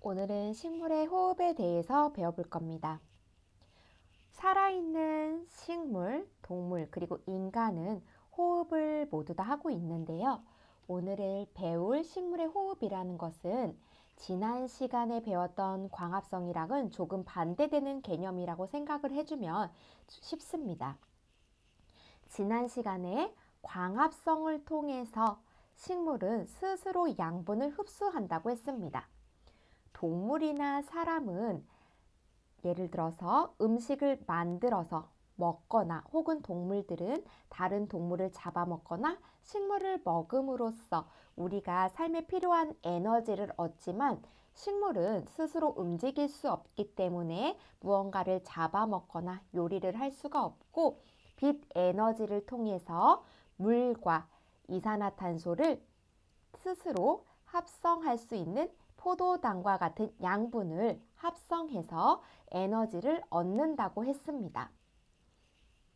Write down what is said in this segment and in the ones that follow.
오늘은 식물의 호흡에 대해서 배워볼 겁니다. 살아있는 식물, 동물, 그리고 인간은 호흡을 모두 다 하고 있는데요. 오늘 배울 식물의 호흡이라는 것은 지난 시간에 배웠던 광합성이랑은 조금 반대되는 개념이라고 생각을 해주면 쉽습니다. 지난 시간에 광합성을 통해서 식물은 스스로 양분을 흡수한다고 했습니다. 동물이나 사람은 예를 들어서 음식을 만들어서 먹거나 혹은 동물들은 다른 동물을 잡아먹거나 식물을 먹음으로써 우리가 삶에 필요한 에너지를 얻지만 식물은 스스로 움직일 수 없기 때문에 무언가를 잡아먹거나 요리를 할 수가 없고 빛 에너지를 통해서 물과 이산화탄소를 스스로 합성할 수 있는 포도당과 같은 양분을 합성해서 에너지를 얻는다고 했습니다.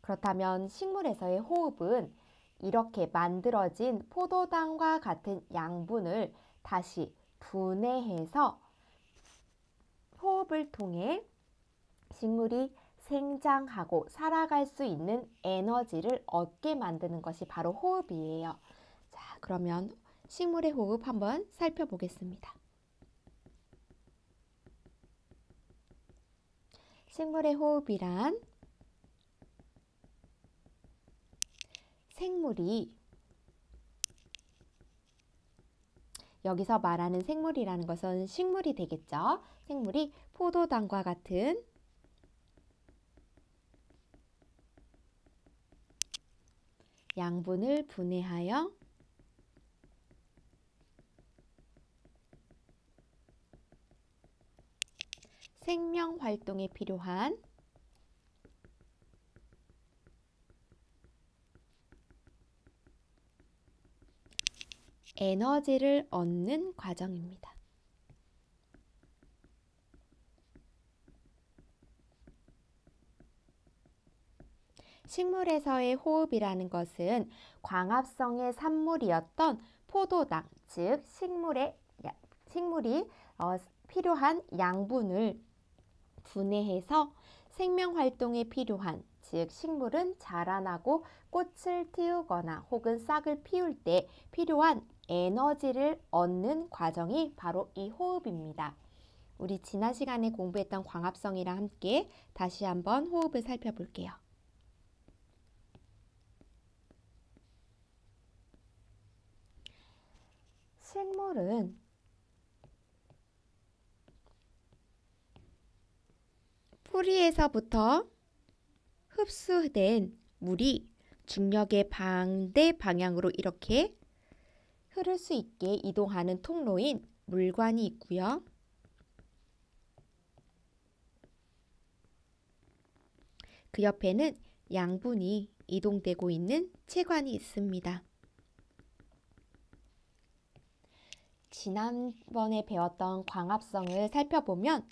그렇다면 식물에서의 호흡은 이렇게 만들어진 포도당과 같은 양분을 다시 분해해서 호흡을 통해 식물이 생장하고 살아갈 수 있는 에너지를 얻게 만드는 것이 바로 호흡이에요. 자, 그러면 식물의 호흡 한번 살펴보겠습니다. 식물의 호흡이란 생물이 여기서 말하는 생물이라는 것은 식물이 되겠죠. 생물이 포도당과 같은 양분을 분해하여 생명 활동에 필요한 에너지를 얻는 과정입니다. 식물에서의 호흡이라는 것은 광합성의 산물이었던 포도당, 즉 식물이 필요한 양분을 분해해서 생명 활동에 필요한, 즉 식물은 자라나고 꽃을 틔우거나 혹은 싹을 피울 때 필요한 에너지를 얻는 과정이 바로 이 호흡입니다. 우리 지난 시간에 공부했던 광합성이랑 함께 다시 한번 호흡을 살펴볼게요. 식물은 뿌리에서부터 흡수된 물이 중력의 반대 방향으로 이렇게 흐를 수 있게 이동하는 통로인 물관이 있고요. 그 옆에는 양분이 이동되고 있는 체관이 있습니다. 지난번에 배웠던 광합성을 살펴보면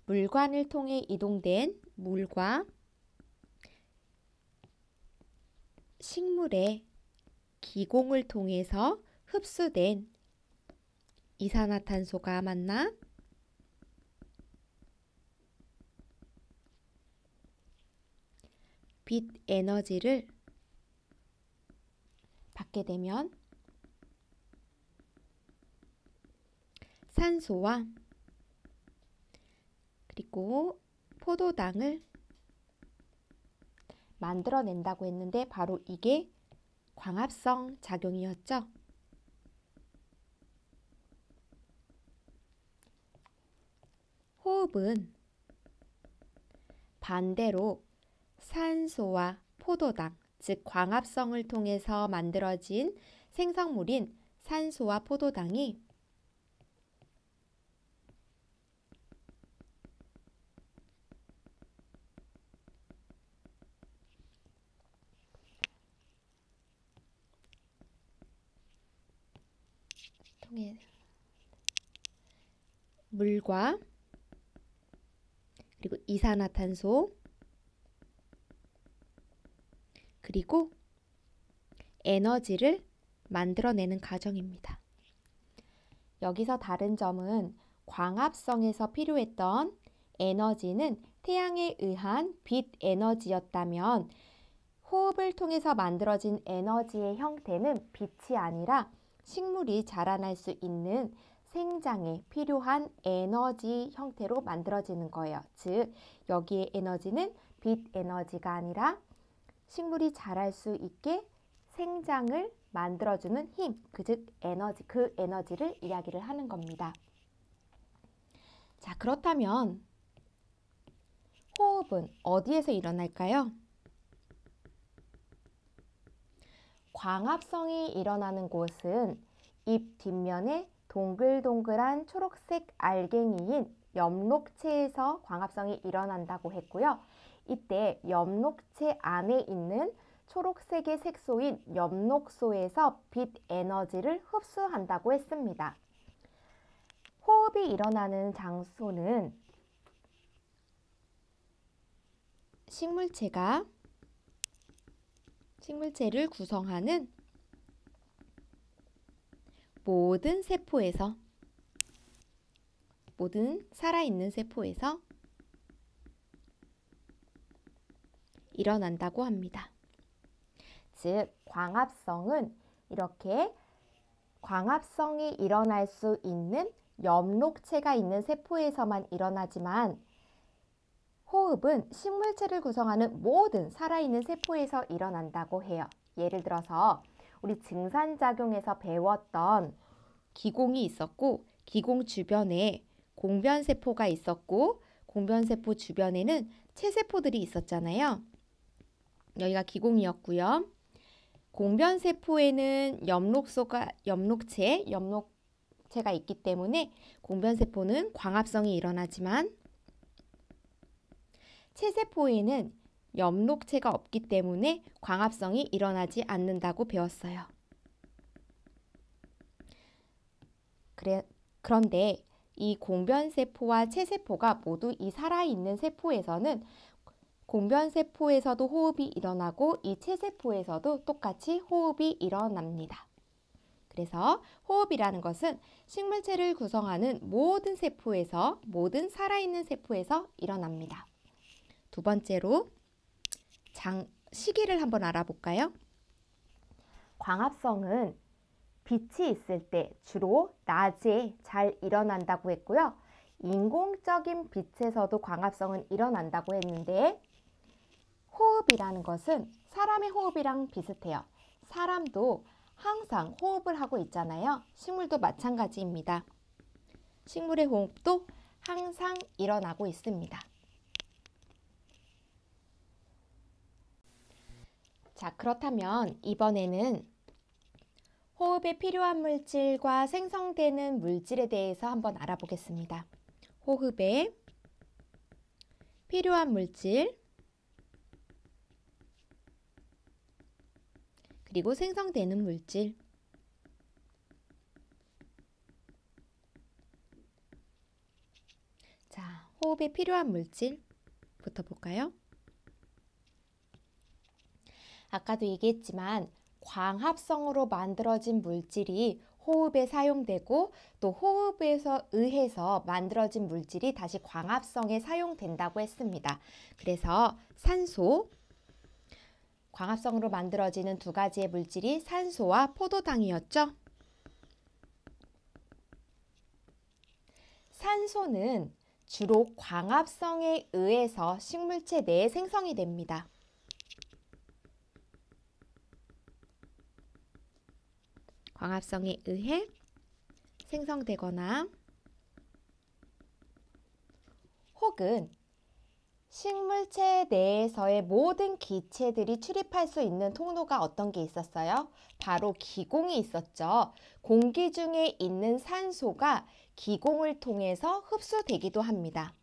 물관을 통해 이동된 물과 식물의 기공을 통해서 흡수된 이산화탄소가 만나 빛 에너지를 받게 되면 산소와 그리고 포도당을 만들어낸다고 했는데 바로 이게 광합성 작용이었죠. 호흡은 반대로 산소와 포도당, 즉 광합성을 통해서 만들어진 생성물인 산소와 포도당이 물과 그리고 이산화탄소 그리고 에너지를 만들어내는 과정입니다. 여기서 다른 점은 광합성에서 필요했던 에너지는 태양에 의한 빛 에너지였다면 호흡을 통해서 만들어진 에너지의 형태는 빛이 아니라 식물이 자라날 수 있는 생장에 필요한 에너지 형태로 만들어지는 거예요. 즉, 여기에 에너지는 빛 에너지가 아니라 식물이 자랄 수 있게 생장을 만들어주는 힘, 즉 에너지, 그 에너지를 이야기를 하는 겁니다. 자, 그렇다면 호흡은 어디에서 일어날까요? 광합성이 일어나는 곳은 잎 뒷면에 동글동글한 초록색 알갱이인 엽록체에서 광합성이 일어난다고 했고요. 이때 엽록체 안에 있는 초록색의 색소인 엽록소에서 빛 에너지를 흡수한다고 했습니다. 호흡이 일어나는 장소는 식물체를 구성하는 모든 살아있는 세포에서 일어난다고 합니다. 즉, 광합성은 이렇게 광합성이 일어날 수 있는 엽록체가 있는 세포에서만 일어나지만 호흡은 식물체를 구성하는 모든 살아있는 세포에서 일어난다고 해요. 예를 들어서 우리 증산작용에서 배웠던 기공이 있었고 기공 주변에 공변세포가 있었고 공변세포 주변에는 체세포들이 있었잖아요. 여기가 기공이었고요. 공변세포에는 엽록체가 있기 때문에 공변세포는 광합성이 일어나지만 체세포에는 엽록체가 없기 때문에 광합성이 일어나지 않는다고 배웠어요. 그런데 이 공변세포와 체세포가 모두 이 살아있는 세포에서는 공변세포에서도 호흡이 일어나고 이 체세포에서도 똑같이 호흡이 일어납니다. 그래서 호흡이라는 것은 식물체를 구성하는 모든 살아있는 세포에서 일어납니다. 두 번째로 시기를 한번 알아볼까요? 광합성은 빛이 있을 때 주로 낮에 잘 일어난다고 했고요. 인공적인 빛에서도 광합성은 일어난다고 했는데 호흡이라는 것은 사람의 호흡이랑 비슷해요. 사람도 항상 호흡을 하고 있잖아요. 식물도 마찬가지입니다. 식물의 호흡도 항상 일어나고 있습니다. 자, 그렇다면 이번에는 호흡에 필요한 물질과 생성되는 물질에 대해서 한번 알아보겠습니다. 호흡에 필요한 물질 그리고 생성되는 물질. 자, 호흡에 필요한 물질부터 볼까요? 아까도 얘기했지만 광합성으로 만들어진 물질이 호흡에 사용되고 또 호흡에서 의해서 만들어진 물질이 다시 광합성에 사용된다고 했습니다. 그래서 산소, 광합성으로 만들어지는 두 가지의 물질이 산소와 포도당이었죠. 산소는 주로 광합성에 의해서 식물체 내에 생성이 됩니다. 광합성에 의해 생성되거나 혹은 식물체 내에서의 모든 기체들이 출입할 수 있는 통로가 어떤 게 있었어요? 바로 기공이 있었죠. 공기 중에 있는 산소가 기공을 통해서 흡수되기도 합니다.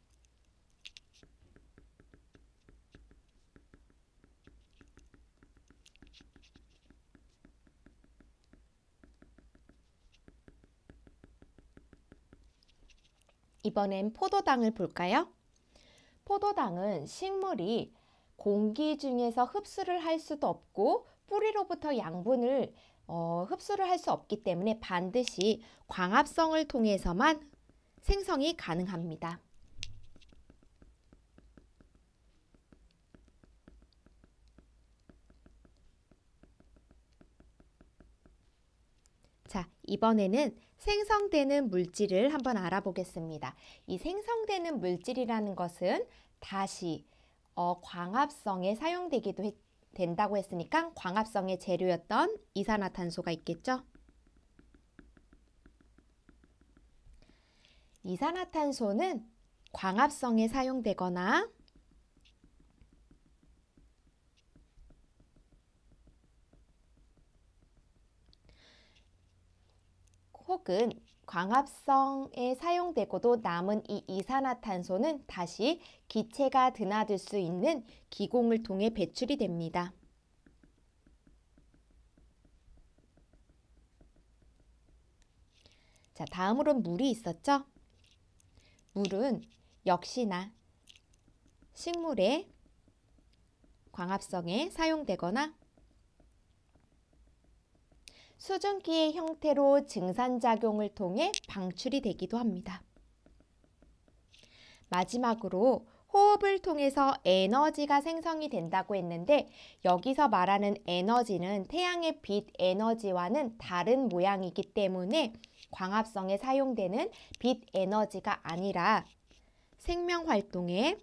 이번엔 포도당을 볼까요? 포도당은 식물이 공기 중에서 흡수를 할 수도 없고 뿌리로부터 양분을 흡수를 할 수 없기 때문에 반드시 광합성을 통해서만 생성이 가능합니다. 자, 이번에는 생성되는 물질을 한번 알아보겠습니다. 이 생성되는 물질이라는 것은 다시 광합성에 사용되기도 된다고 했으니까 광합성의 재료였던 이산화탄소가 있겠죠? 이산화탄소는 광합성에 사용되거나 혹은 광합성에 사용되고도 남은 이 이산화탄소는 다시 기체가 드나들 수 있는 기공을 통해 배출이 됩니다. 자, 다음으로는 물이 있었죠? 물은 역시나 식물의 광합성에 사용되거나 수증기의 형태로 증산작용을 통해 방출이 되기도 합니다. 마지막으로 호흡을 통해서 에너지가 생성이 된다고 했는데 여기서 말하는 에너지는 태양의 빛 에너지와는 다른 모양이기 때문에 광합성에 사용되는 빛 에너지가 아니라 생명활동에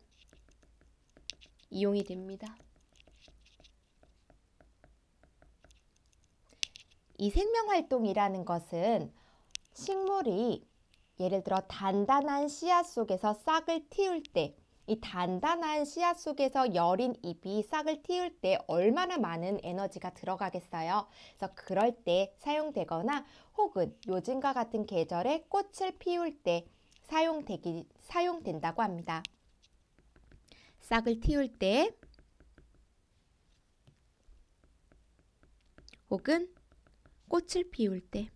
이용이 됩니다. 이 생명활동이라는 것은 식물이 예를 들어 단단한 씨앗 속에서 싹을 틔울 때, 이 단단한 씨앗 속에서 여린 잎이 싹을 틔울 때 얼마나 많은 에너지가 들어가겠어요. 그래서 그럴 때 사용되거나 혹은 요즘과 같은 계절에 꽃을 피울 때 사용된다고 합니다. 싹을 틔울 때 혹은 꽃을 피울 때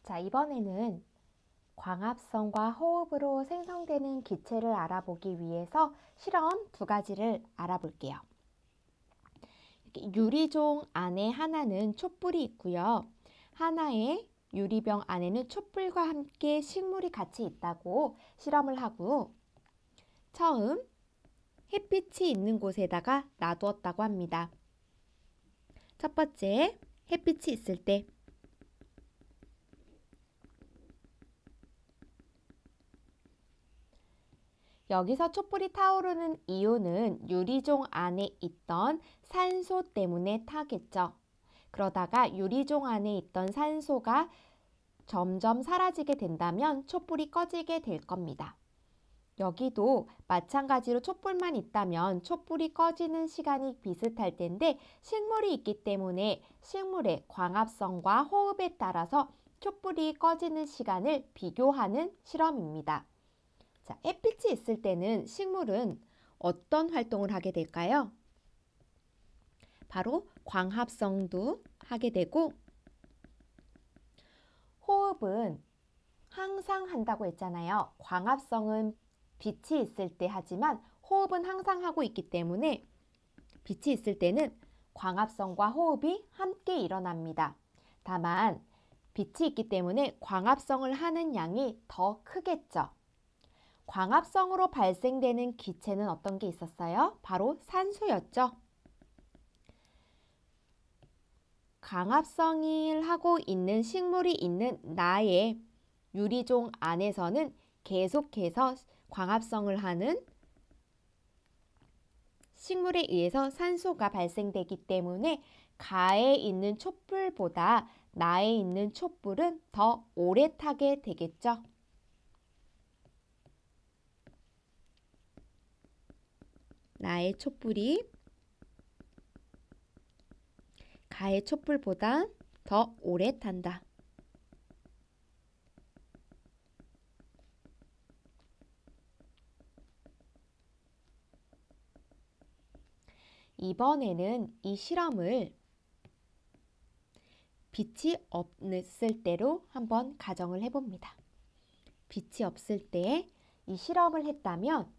자, 이번에는 광합성과 호흡으로 생성되는 기체를 알아보기 위해서 실험 두 가지를 알아볼게요. 유리종 안에 하나는 촛불이 있고요. 하나의 유리병 안에는 촛불과 함께 식물이 같이 있다고 실험을 하고 처음 햇빛이 있는 곳에다가 놔두었다고 합니다. 첫 번째, 햇빛이 있을 때 여기서 촛불이 타오르는 이유는 유리종 안에 있던 산소 때문에 타겠죠. 그러다가 유리종 안에 있던 산소가 점점 사라지게 된다면 촛불이 꺼지게 될 겁니다. 여기도 마찬가지로 촛불만 있다면 촛불이 꺼지는 시간이 비슷할 텐데 식물이 있기 때문에 식물의 광합성과 호흡에 따라서 촛불이 꺼지는 시간을 비교하는 실험입니다. 자, 햇빛이 있을 때는 식물은 어떤 활동을 하게 될까요? 바로 광합성도 하게 되고 호흡은 항상 한다고 했잖아요. 광합성은 빛이 있을 때 하지만 호흡은 항상 하고 있기 때문에 빛이 있을 때는 광합성과 호흡이 함께 일어납니다. 다만 빛이 있기 때문에 광합성을 하는 양이 더 크겠죠. 광합성으로 발생되는 기체는 어떤 게 있었어요? 바로 산소였죠. 광합성을 하고 있는 식물이 있는 나의 유리종 안에서는 계속해서 광합성을 하는 식물에 의해서 산소가 발생되기 때문에 가에 있는 촛불보다 나에 있는 촛불은 더 오래 타게 되겠죠. 나의 촛불이 가의 촛불보다 더 오래 탄다. 이번에는 이 실험을 빛이 없을 때로 한번 가정을 해봅니다. 빛이 없을 때 이 실험을 했다면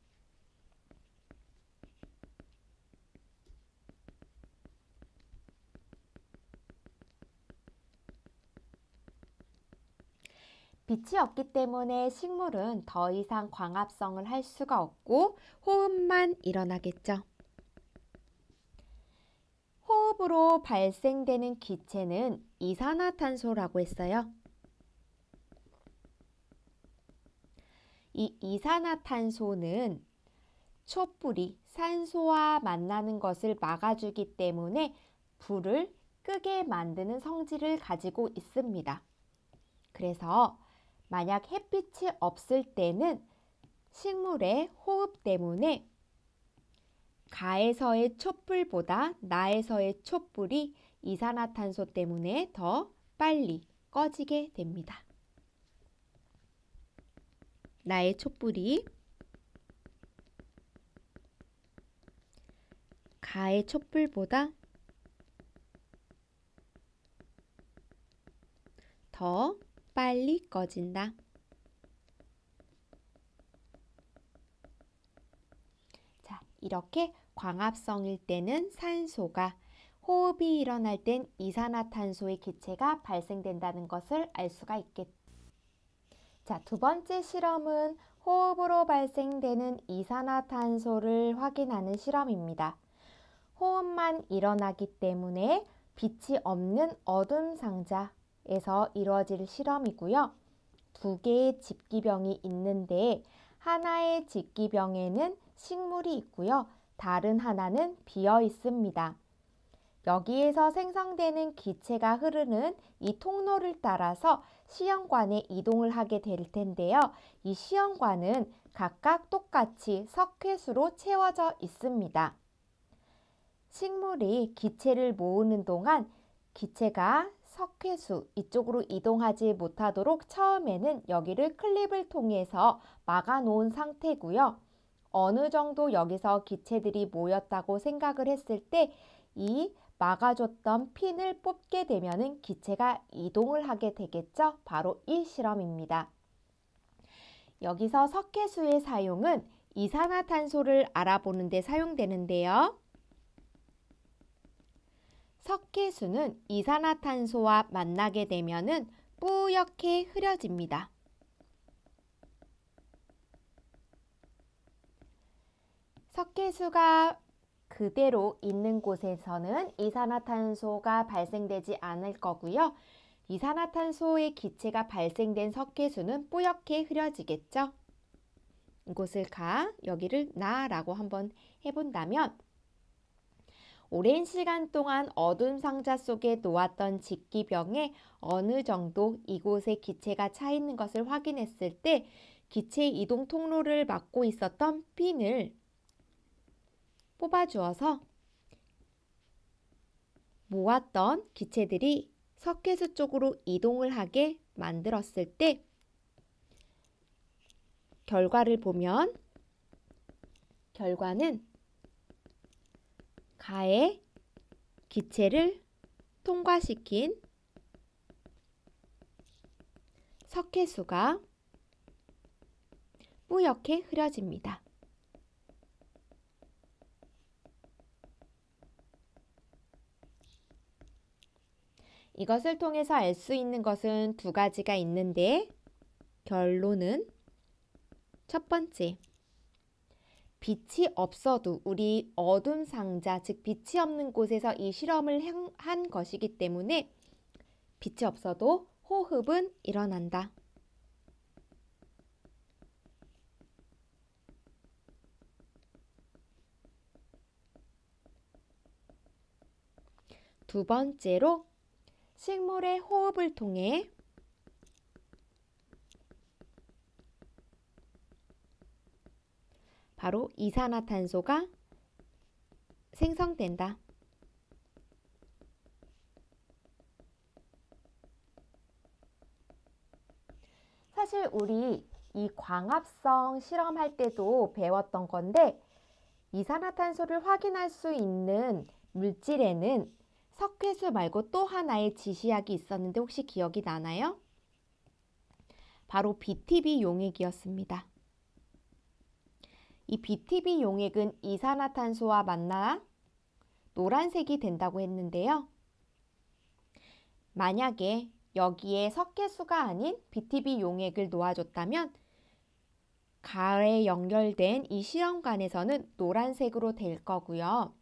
빛이 없기 때문에 식물은 더 이상 광합성을 할 수가 없고 호흡만 일어나겠죠. 호흡으로 발생되는 기체는 이산화탄소라고 했어요. 이 이산화탄소는 촛불이 산소와 만나는 것을 막아주기 때문에 불을 끄게 만드는 성질을 가지고 있습니다. 그래서 만약 햇빛이 없을 때는 식물의 호흡 때문에 가에서의 촛불보다 나에서의 촛불이 이산화탄소 때문에 더 빨리 꺼지게 됩니다. 나의 촛불이 가의 촛불보다 더 빨리 꺼진다. 자, 이렇게 광합성일 때는 산소가, 호흡이 일어날 땐 이산화탄소의 기체가 발생된다는 것을 알 수가 있겠죠. 자, 두 번째 실험은 호흡으로 발생되는 이산화탄소를 확인하는 실험입니다. 호흡만 일어나기 때문에 빛이 없는 어둠 상자에서 이루어질 실험이고요. 두 개의 집기병이 있는데 하나의 집기병에는 식물이 있고요. 다른 하나는 비어 있습니다. 여기에서 생성되는 기체가 흐르는 이 통로를 따라서 시험관에 이동을 하게 될 텐데요. 이 시험관은 각각 똑같이 석회수로 채워져 있습니다. 식물이 기체를 모으는 동안 기체가 석회수 이쪽으로 이동하지 못하도록 처음에는 여기를 클립을 통해서 막아 놓은 상태고요. 어느 정도 여기서 기체들이 모였다고 생각을 했을 때 이 막아줬던 핀을 뽑게 되면은 기체가 이동을 하게 되겠죠. 바로 이 실험입니다. 여기서 석회수의 사용은 이산화탄소를 알아보는 데 사용되는데요. 석회수는 이산화탄소와 만나게 되면은 뿌옇게 흐려집니다. 석회수가 그대로 있는 곳에서는 이산화탄소가 발생되지 않을 거고요. 이산화탄소의 기체가 발생된 석회수는 뿌옇게 흐려지겠죠. 이곳을 여기를 나라고 한번 해본다면 오랜 시간 동안 어두운 상자 속에 놓았던 집기병에 어느 정도 이곳에 기체가 차 있는 것을 확인했을 때 기체 이동 통로를 막고 있었던 핀을 뽑아주어서 모았던 기체들이 석회수 쪽으로 이동을 하게 만들었을 때 결과를 보면 결과는 가의 기체를 통과시킨 석회수가 뿌옇게 흐려집니다. 이것을 통해서 알 수 있는 것은 두 가지가 있는데 결론은 첫 번째, 빛이 없어도 우리 어둠 상자, 즉 빛이 없는 곳에서 이 실험을 한 것이기 때문에 빛이 없어도 호흡은 일어난다. 두 번째로 식물의 호흡을 통해 바로 이산화탄소가 생성된다. 사실 우리 이 광합성 실험할 때도 배웠던 건데 이산화탄소를 확인할 수 있는 물질에는 석회수 말고 또 하나의 지시약이 있었는데 혹시 기억이 나나요? 바로 BTB 용액이었습니다. 이 BTB 용액은 이산화탄소와 만나 노란색이 된다고 했는데요. 만약에 여기에 석회수가 아닌 BTB 용액을 놓아줬다면 가에 연결된 이 시험관에서는 노란색으로 될 거고요.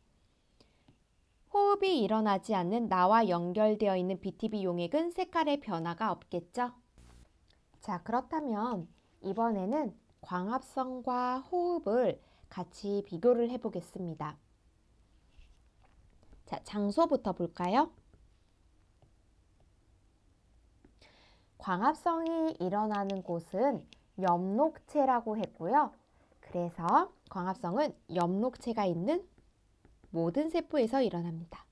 호흡이 일어나지 않는 나와 연결되어 있는 BTB 용액은 색깔의 변화가 없겠죠? 자, 그렇다면 이번에는 광합성과 호흡을 같이 비교를 해보겠습니다. 자, 장소부터 볼까요? 광합성이 일어나는 곳은 엽록체라고 했고요. 그래서 광합성은 엽록체가 있는 모든 세포에서 일어납니다.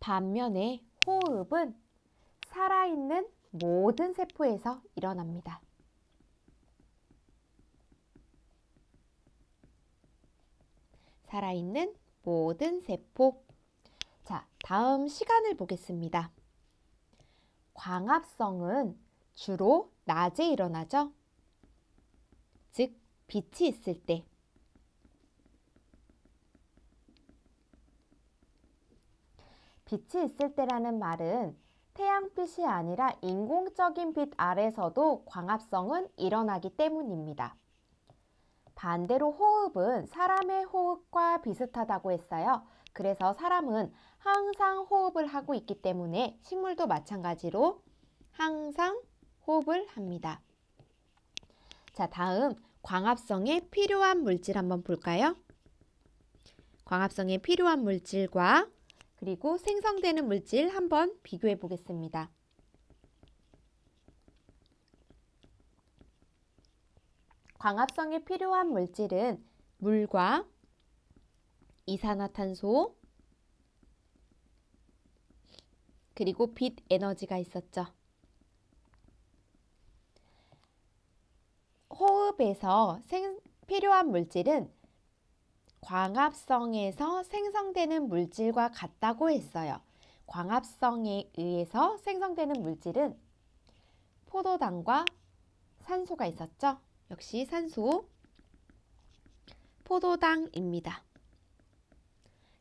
반면에 호흡은 살아있는 모든 세포에서 일어납니다. 살아있는 모든 세포. 자, 다음 시간을 보겠습니다. 광합성은 주로 낮에 일어나죠. 즉, 빛이 있을 때. 빛이 있을 때라는 말은 태양빛이 아니라 인공적인 빛 아래서도 광합성은 일어나기 때문입니다. 반대로 호흡은 사람의 호흡과 비슷하다고 했어요. 그래서 사람은 항상 호흡을 하고 있기 때문에 식물도 마찬가지로 항상 호흡을 합니다. 자, 다음 광합성에 필요한 물질 한번 볼까요? 광합성에 필요한 물질과 그리고 생성되는 물질 한번 비교해 보겠습니다. 광합성에 필요한 물질은 물과 이산화탄소 그리고 빛 에너지가 있었죠. 호흡에서 필요한 물질은 광합성에서 생성되는 물질과 같다고 했어요. 광합성에 의해서 생성되는 물질은 포도당과 산소가 있었죠. 역시 산소, 포도당입니다.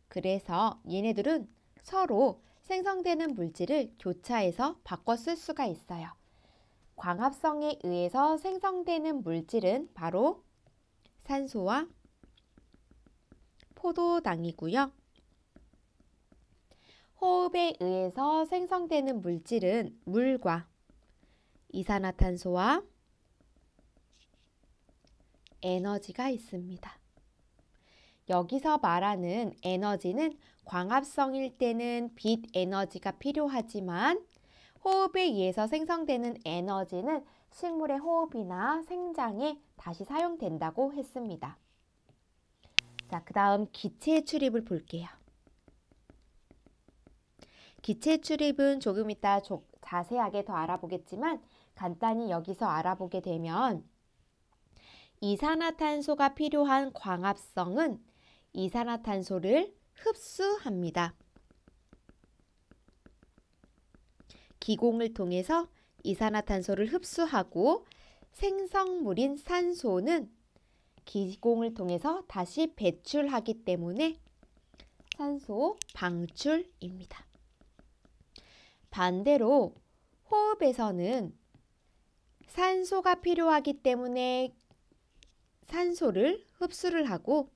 그래서 얘네들은 서로 생성되는 물질을 교차해서 바꿔 쓸 수가 있어요. 광합성에 의해서 생성되는 물질은 바로 산소와 포도당이고요. 호흡에 의해서 생성되는 물질은 물과 이산화탄소와 에너지가 있습니다. 여기서 말하는 에너지는 광합성일 때는 빛 에너지가 필요하지만 호흡에 의해서 생성되는 에너지는 식물의 호흡이나 생장에 다시 사용된다고 했습니다. 자, 그 다음 기체의 출입을 볼게요. 기체의 출입은 조금 이따 자세하게 더 알아보겠지만 간단히 여기서 알아보게 되면 이산화탄소가 필요한 광합성은 이산화탄소를 흡수합니다. 기공을 통해서 이산화탄소를 흡수하고 생성물인 산소는 기공을 통해서 다시 배출하기 때문에 산소 방출입니다. 반대로 호흡에서는 산소가 필요하기 때문에 산소를 흡수를 하고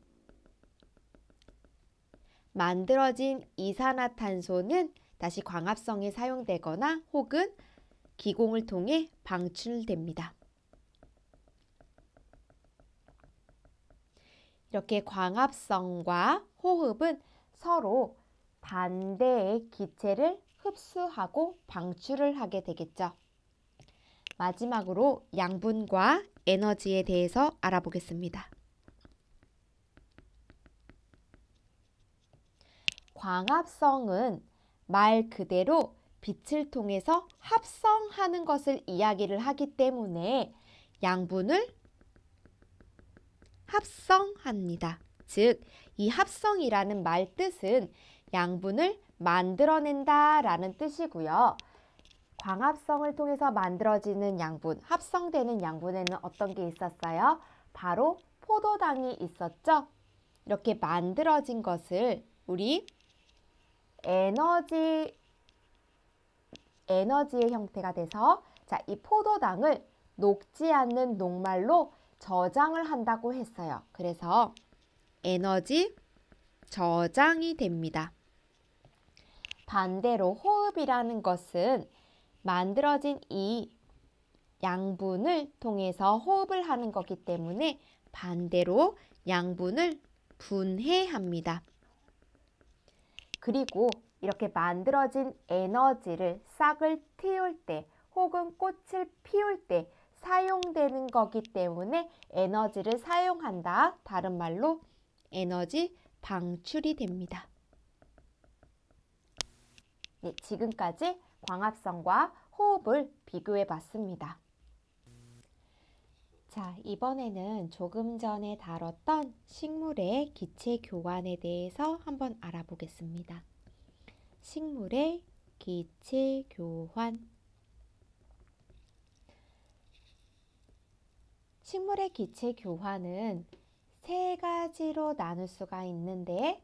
만들어진 이산화탄소는 다시 광합성에 사용되거나 혹은 기공을 통해 방출됩니다. 이렇게 광합성과 호흡은 서로 반대의 기체를 흡수하고 방출을 하게 되겠죠. 마지막으로 양분과 에너지에 대해서 알아보겠습니다. 광합성은 말 그대로 빛을 통해서 합성하는 것을 이야기를 하기 때문에 양분을 합성합니다. 즉, 이 합성이라는 말 뜻은 양분을 만들어낸다 라는 뜻이고요. 광합성을 통해서 만들어지는 양분, 합성되는 양분에는 어떤 게 있었어요? 바로 포도당이 있었죠. 이렇게 만들어진 것을 우리 에너지의 형태가 돼서 자, 이 포도당을 녹지 않는 녹말로 저장을 한다고 했어요. 그래서 에너지 저장이 됩니다. 반대로 호흡이라는 것은 만들어진 이 양분을 통해서 호흡을 하는 거기 때문에 반대로 양분을 분해합니다. 그리고 이렇게 만들어진 에너지를 싹을 틔울 때 혹은 꽃을 피울 때 사용되는 거기 때문에 에너지를 사용한다. 다른 말로 에너지 방출이 됩니다. 네, 지금까지 광합성과 호흡을 비교해 봤습니다. 자, 이번에는 조금 전에 다뤘던 식물의 기체 교환에 대해서 한번 알아보겠습니다. 식물의 기체 교환. 식물의 기체 교환은 세 가지로 나눌 수가 있는데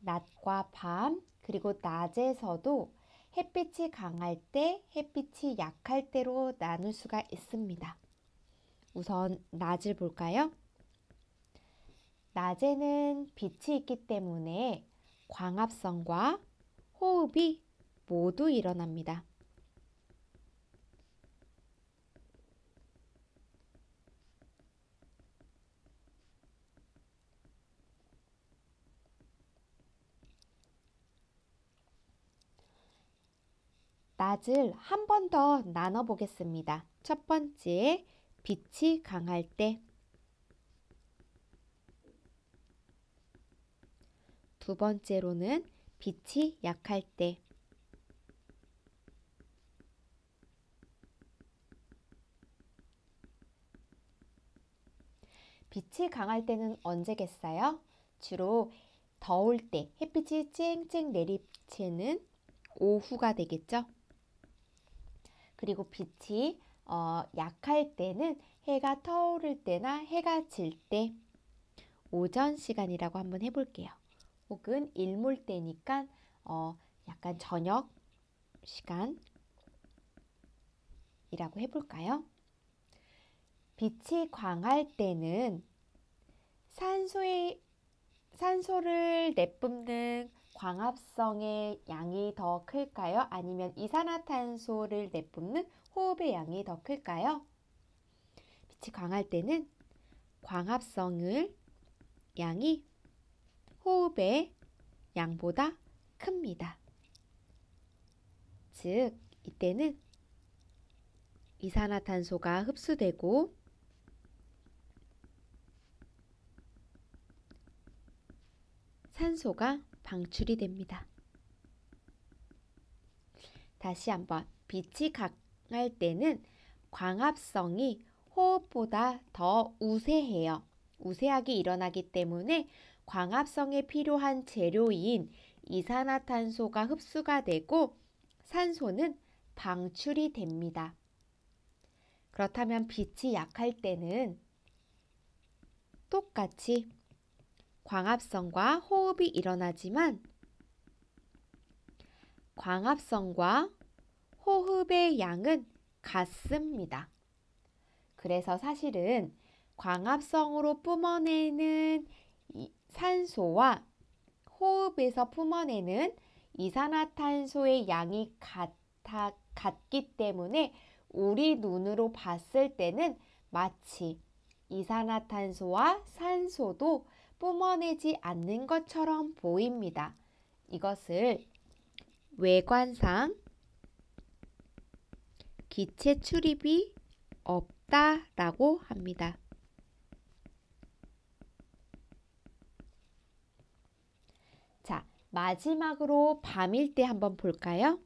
낮과 밤 그리고 낮에서도 햇빛이 강할 때, 햇빛이 약할 때로 나눌 수가 있습니다. 우선 낮을 볼까요? 낮에는 빛이 있기 때문에 광합성과 호흡이 모두 일어납니다. 낮을 한 번 더 나눠 보겠습니다. 첫 번째, 빛이 강할 때. 두 번째로는 빛이 약할 때. 빛이 강할 때는 언제겠어요? 주로 더울 때 햇빛이 쨍쨍 내리쬐는 오후가 되겠죠? 그리고 빛이 약할 때는 해가 터오를 때나 해가 질 때 오전 시간이라고 한번 해볼게요. 혹은 일몰 때니까 약간 저녁 시간이라고 해볼까요? 빛이 강할 때는 산소를 내뿜는 광합성의 양이 더 클까요? 아니면 이산화탄소를 내뿜는 호흡의 양이 더 클까요? 빛이 강할 때는 광합성의 양이 호흡의 양보다 큽니다. 즉, 이때는 이산화탄소가 흡수되고 산소가 방출이 됩니다. 다시 한번 빛이 강할 때는 광합성이 호흡보다 더 우세해요. 우세하게 일어나기 때문에 광합성에 필요한 재료인 이산화탄소가 흡수가 되고 산소는 방출이 됩니다. 그렇다면 빛이 약할 때는 똑같이 광합성과 호흡이 일어나지만 광합성과 호흡의 양은 같습니다. 그래서 사실은 광합성으로 뿜어내는 산소와 호흡에서 뿜어내는 이산화탄소의 양이 같기 때문에 우리 눈으로 봤을 때는 마치 이산화탄소와 산소도 뿜어내지 않는 것처럼 보입니다. 이것을 외관상 기체 출입이 없다라고 합니다. 자, 마지막으로 밤일 때 한번 볼까요?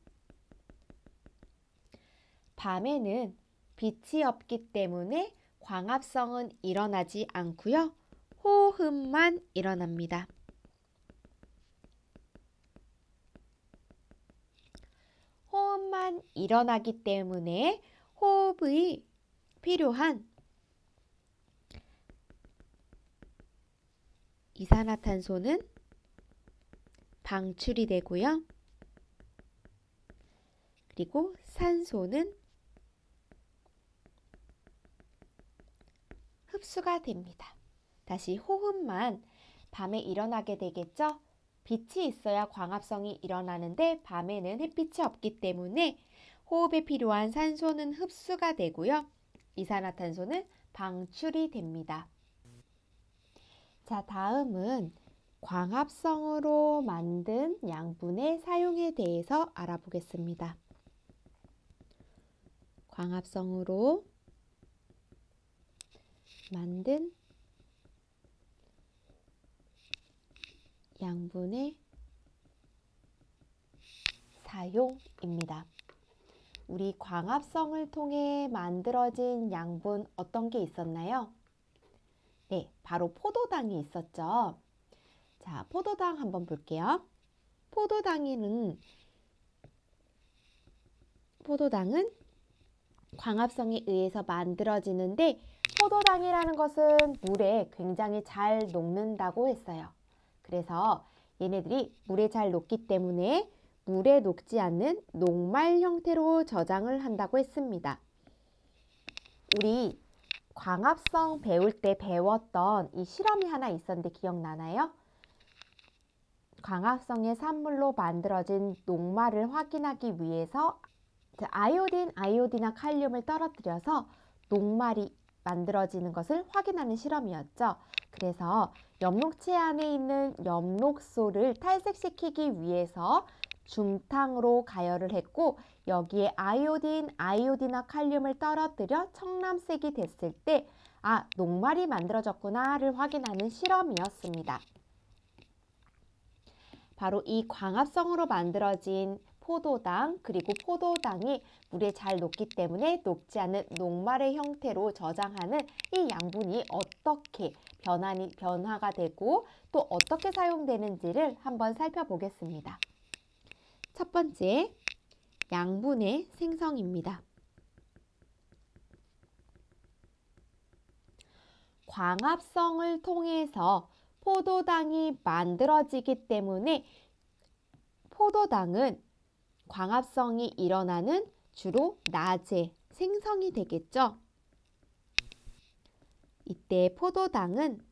밤에는 빛이 없기 때문에 광합성은 일어나지 않고요. 호흡만 일어납니다. 호흡만 일어나기 때문에 호흡이 필요한 이산화탄소는 방출이 되고요. 그리고 산소는 흡수가 됩니다. 다시 호흡만 밤에 일어나게 되겠죠? 빛이 있어야 광합성이 일어나는데 밤에는 햇빛이 없기 때문에 호흡에 필요한 산소는 흡수가 되고요. 이산화탄소는 방출이 됩니다. 자, 다음은 광합성으로 만든 양분의 사용에 대해서 알아보겠습니다. 광합성으로 만든 양분의 사용입니다. 우리 광합성을 통해 만들어진 양분 어떤 게 있었나요? 네, 바로 포도당이 있었죠. 자, 포도당 한번 볼게요. 포도당은 광합성에 의해서 만들어지는데 포도당이라는 것은 물에 굉장히 잘 녹는다고 했어요. 그래서 얘네들이 물에 잘 녹기 때문에 물에 녹지 않는 녹말 형태로 저장을 한다고 했습니다. 우리 광합성 배울 때 배웠던 이 실험이 하나 있었는데 기억나나요? 광합성의 산물로 만들어진 녹말을 확인하기 위해서 아이오딘이나 칼륨을 떨어뜨려서 녹말이 만들어지는 것을 확인하는 실험이었죠. 그래서 엽록체 안에 있는 엽록소를 탈색시키기 위해서 중탕으로 가열을 했고 여기에 아이오딘이나 칼륨을 떨어뜨려 청람색이 됐을 때 녹말이 만들어졌구나를 확인하는 실험이었습니다. 바로 이 광합성으로 만들어진 포도당 그리고 포도당이 물에 잘 녹기 때문에 녹지 않는 녹말의 형태로 저장하는 이 양분이 어떻게 변화가 되고 또 어떻게 사용되는지를 한번 살펴보겠습니다. 첫 번째, 양분의 생성입니다. 광합성을 통해서 포도당이 만들어지기 때문에 포도당은 광합성이 일어나는 주로 낮에 생성이 되겠죠. 이때 포도당은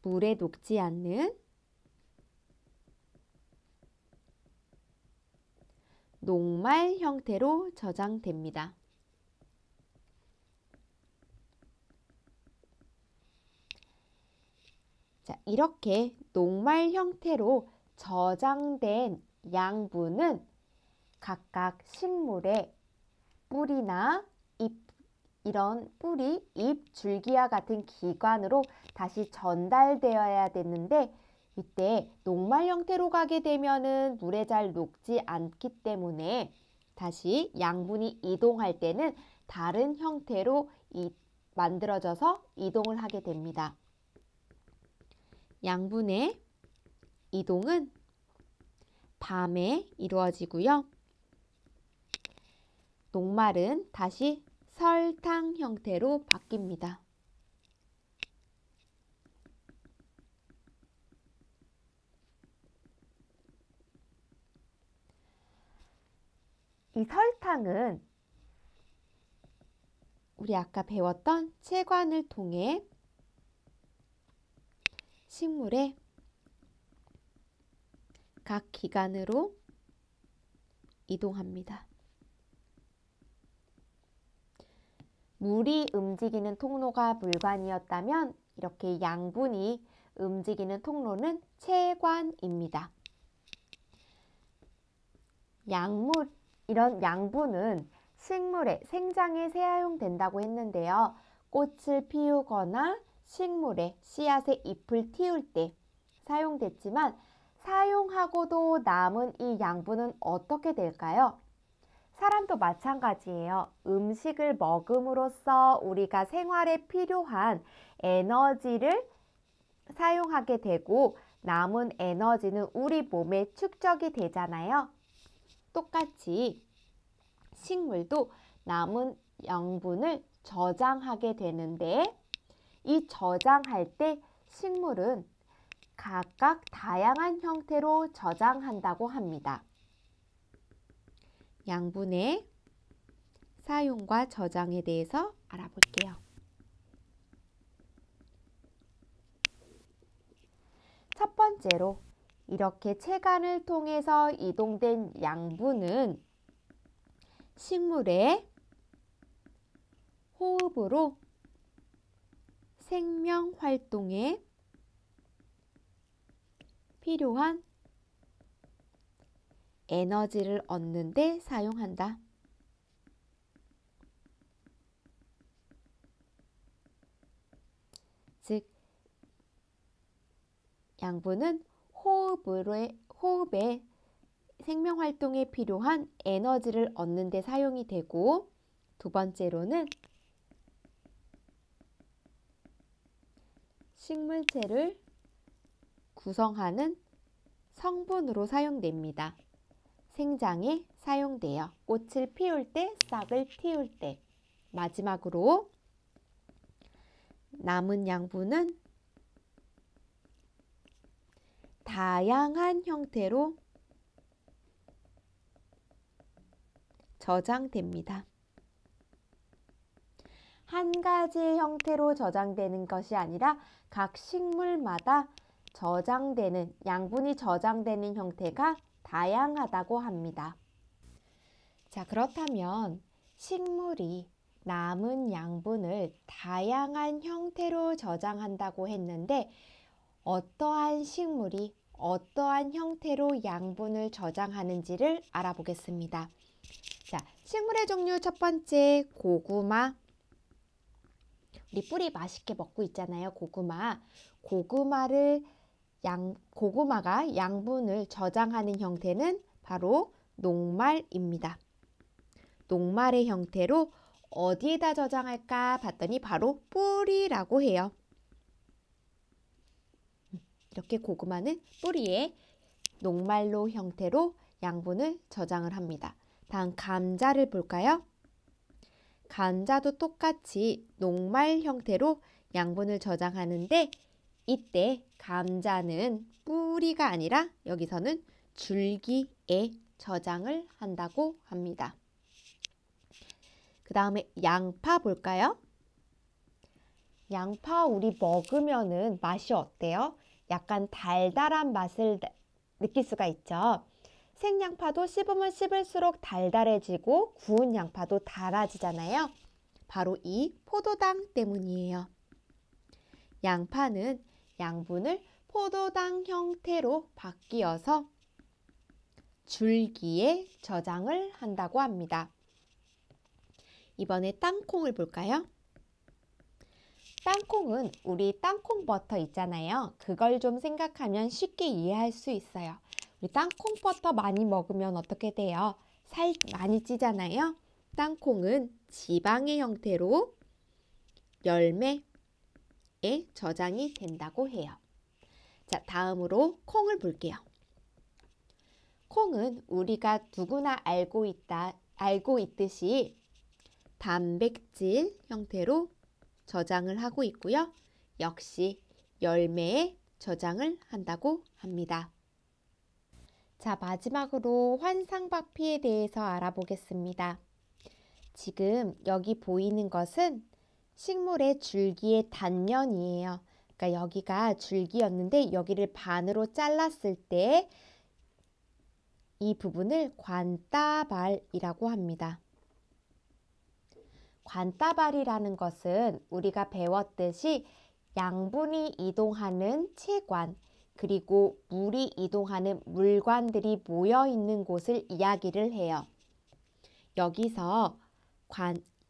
물에 녹지 않는 녹말 형태로 저장됩니다. 자, 이렇게 녹말 형태로 저장된 양분은 각각 식물의 뿌리나 이런 뿌리, 잎, 줄기와 같은 기관으로 다시 전달되어야 되는데 이때 녹말 형태로 가게 되면은 물에 잘 녹지 않기 때문에 다시 양분이 이동할 때는 다른 형태로 만들어져서 이동을 하게 됩니다. 양분의 이동은 밤에 이루어지고요. 녹말은 다시 설탕 형태로 바뀝니다. 이 설탕은 우리 아까 배웠던 체관을 통해 식물의 각 기관으로 이동합니다. 물이 움직이는 통로가 물관이었다면 이렇게 양분이 움직이는 통로는 체관입니다. 이런 양분은 식물의 생장에 사용된다고 했는데요. 꽃을 피우거나 식물의 씨앗의 잎을 틔울 때 사용됐지만 사용하고도 남은 이 양분은 어떻게 될까요? 사람도 마찬가지예요. 음식을 먹음으로써 우리가 생활에 필요한 에너지를 사용하게 되고 남은 에너지는 우리 몸에 축적이 되잖아요. 똑같이 식물도 남은 양분을 저장하게 되는데 이 저장할 때 식물은 각각 다양한 형태로 저장한다고 합니다. 양분의 사용과 저장에 대해서 알아볼게요. 첫 번째로 이렇게 체관을 통해서 이동된 양분은 식물의 호흡으로 생명 활동에 필요한 에너지를 얻는 데 사용한다. 즉, 양분은 호흡에 생명 활동에 필요한 에너지를 얻는 데 사용이 되고, 두 번째로는 식물체를 구성하는 성분으로 사용됩니다. 생장에 사용돼요. 꽃을 피울 때, 싹을 틔울 때. 마지막으로 남은 양분은 다양한 형태로 저장됩니다. 한 가지의 형태로 저장되는 것이 아니라 각 식물마다 양분이 저장되는 형태가 다양하다고 합니다. 자, 그렇다면 식물이 남은 양분을 다양한 형태로 저장한다고 했는데 어떠한 식물이 어떠한 형태로 양분을 저장하는지를 알아보겠습니다. 자, 식물의 종류 첫 번째 고구마. 우리 뿌리 맛있게 먹고 있잖아요. 고구마가 양분을 저장하는 형태는 바로 녹말입니다. 녹말의 형태로 어디에다 저장할까 봤더니 바로 뿌리라고 해요. 이렇게 고구마는 뿌리에 녹말로 형태로 양분을 저장을 합니다. 다음 감자를 볼까요? 감자도 똑같이 녹말 형태로 양분을 저장하는데 이때 감자는 뿌리가 아니라 여기서는 줄기에 저장을 한다고 합니다. 그 다음에 양파 볼까요? 양파 우리 먹으면은 맛이 어때요? 약간 달달한 맛을 느낄 수가 있죠. 생양파도 씹으면 씹을수록 달달해지고 구운 양파도 달아지잖아요. 바로 이 포도당 때문이에요. 양파는 양분을 포도당 형태로 바뀌어서 줄기에 저장을 한다고 합니다. 이번에 땅콩을 볼까요? 땅콩은 우리 땅콩 버터 있잖아요. 그걸 좀 생각하면 쉽게 이해할 수 있어요. 우리 땅콩 버터 많이 먹으면 어떻게 돼요? 살 많이 찌잖아요. 땅콩은 지방의 형태로 열매에 저장이 된다고 해요. 자, 다음으로 콩을 볼게요. 콩은 우리가 누구나 알고 있듯이 단백질 형태로 저장을 하고 있고요. 역시 열매에 저장을 한다고 합니다. 자, 마지막으로 환상박피에 대해서 알아보겠습니다. 지금 여기 보이는 것은 식물의 줄기의 단면이에요. 그러니까 여기가 줄기였는데 여기를 반으로 잘랐을 때 이 부분을 관따발이라고 합니다. 관따발이라는 것은 우리가 배웠듯이 양분이 이동하는 체관, 그리고 물이 이동하는 물관들이 모여 있는 곳을 이야기를 해요. 여기서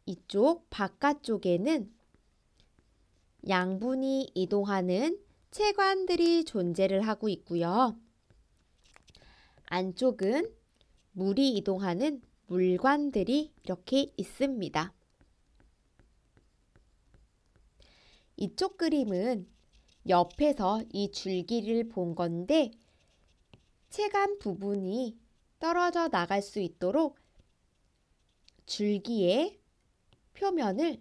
이쪽 바깥쪽에는 양분이 이동하는 체관들이 존재를 하고 있고요. 안쪽은 물이 이동하는 물관들이 이렇게 있습니다. 이쪽 그림은 옆에서 이 줄기를 본 건데 체관 부분이 떨어져 나갈 수 있도록 줄기의 표면을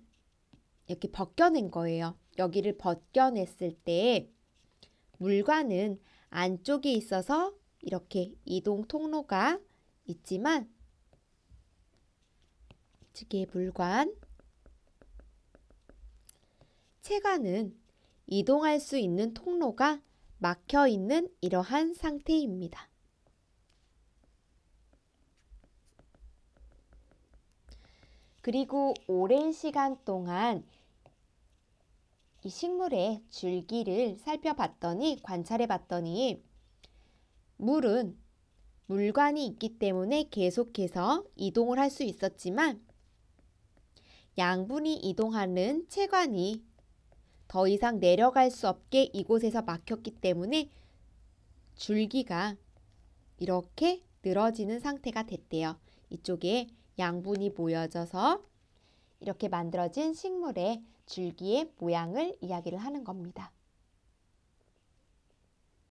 이렇게 벗겨낸 거예요. 여기를 벗겨냈을 때 물관은 안쪽에 있어서 이렇게 이동 통로가 있지만 이쪽에 물관, 체관은 이동할 수 있는 통로가 막혀 있는 이러한 상태입니다. 그리고 오랜 시간 동안 이 식물의 줄기를 관찰해 봤더니 물은 물관이 있기 때문에 계속해서 이동을 할 수 있었지만 양분이 이동하는 체관이 더 이상 내려갈 수 없게 이곳에서 막혔기 때문에 줄기가 이렇게 늘어지는 상태가 됐대요. 이쪽에 양분이 모여져서 이렇게 만들어진 식물의 줄기의 모양을 이야기를 하는 겁니다.